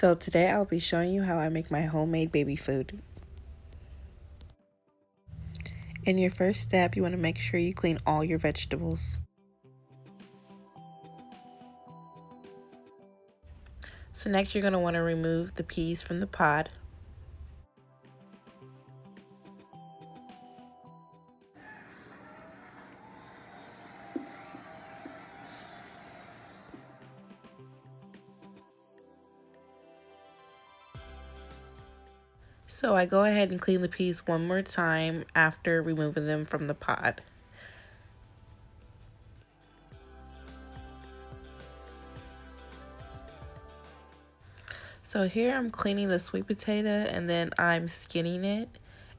So today I'll be showing you how I make my homemade baby food. In your first step, you want to make sure you clean all your vegetables. So next you're going to want to remove the peas from the pod. So I go ahead and clean the peas one more time after removing them from the pod. So here I'm cleaning the sweet potato and then I'm skinning it.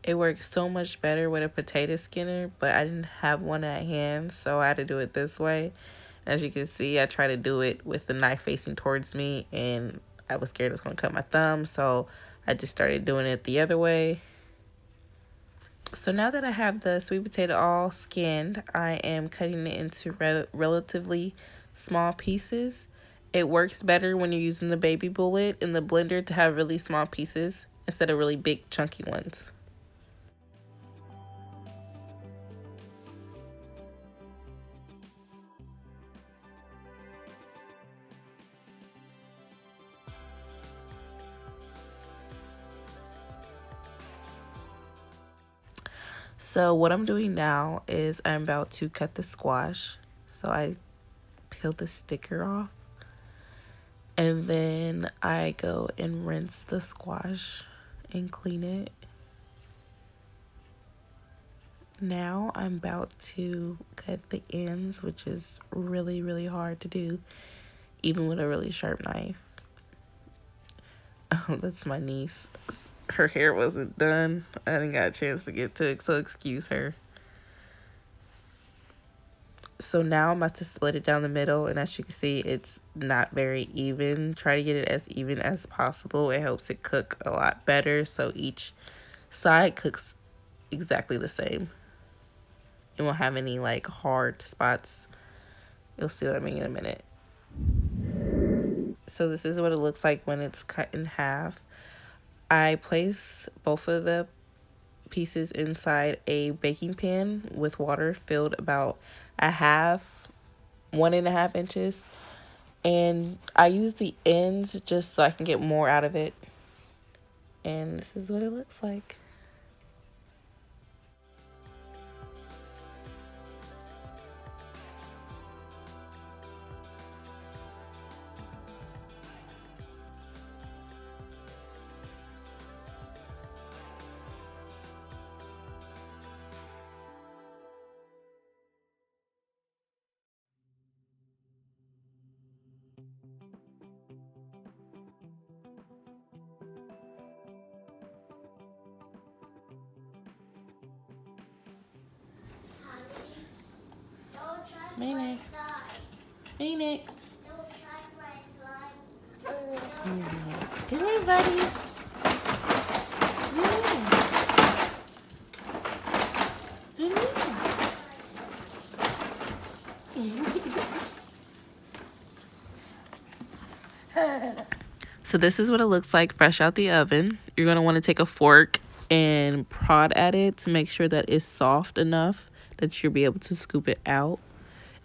It works so much better with a potato skinner, but I didn't have one at hand, so I had to do it this way. As you can see, I tried to do it with the knife facing towards me and I was scared it was going to cut my thumb, so I just started doing it the other way. So now that I have the sweet potato all skinned, I am cutting it into relatively small pieces. It works better when you're using the baby bullet in the blender to have really small pieces instead of really big chunky ones. So what I'm doing now is I'm about to cut the squash. So I peel the sticker off and then I go and rinse the squash and clean it. Now I'm about to cut the ends, which is really hard to do, even with a really sharp knife. Oh, that's my niece. Her hair wasn't done. I didn't got a chance to get to it, so excuse her. So now I'm about to split it down the middle, and as you can see, it's not very even. Try to get it as even as possible. It helps it cook a lot better, so each side cooks exactly the same. It won't have any like hard spots. You'll see what I mean in a minute. So this is what it looks like when it's cut in half. I place both of the pieces inside a baking pan with water filled about 1.5 inches. And I use the ends just so I can get more out of it. And this is what it looks like. Phoenix. Phoenix. Come here, buddy. So this is what it looks like fresh out the oven. You're going to want to take a fork and prod at it to make sure that it's soft enough that you'll be able to scoop it out.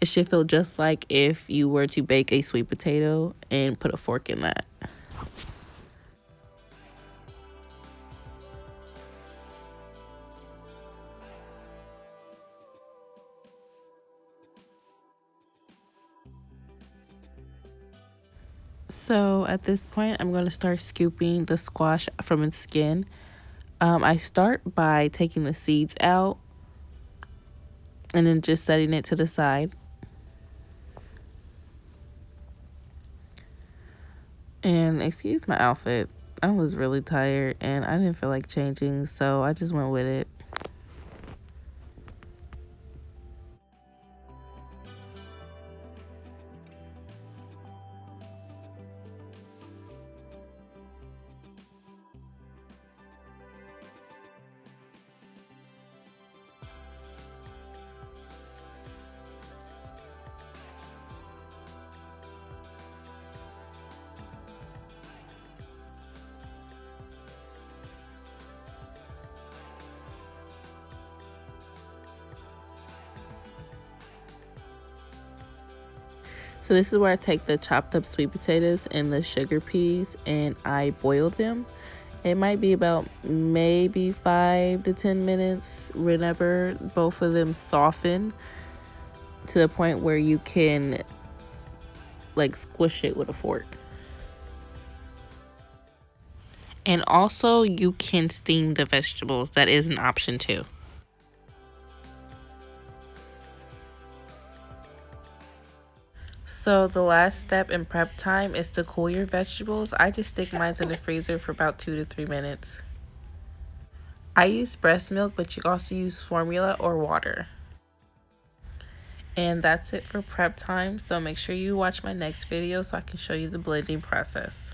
It should feel just like if you were to bake a sweet potato and put a fork in that. So at this point, I'm going to start scooping the squash from its skin. I start by taking the seeds out and then just setting it to the side. And excuse my outfit. I was really tired and I didn't feel like changing, so I just went with it. So this is where I take the chopped up sweet potatoes and the sugar peas and I boil them. It might be about maybe 5 to 10 minutes whenever both of them soften to the point where you can like squish it with a fork. And also you can steam the vegetables. That is an option too. So the last step in prep time is to cool your vegetables. I just stick mine in the freezer for about 2 to 3 minutes. I use breast milk, but you can also use formula or water. And that's it for prep time. So make sure you watch my next video so I can show you the blending process.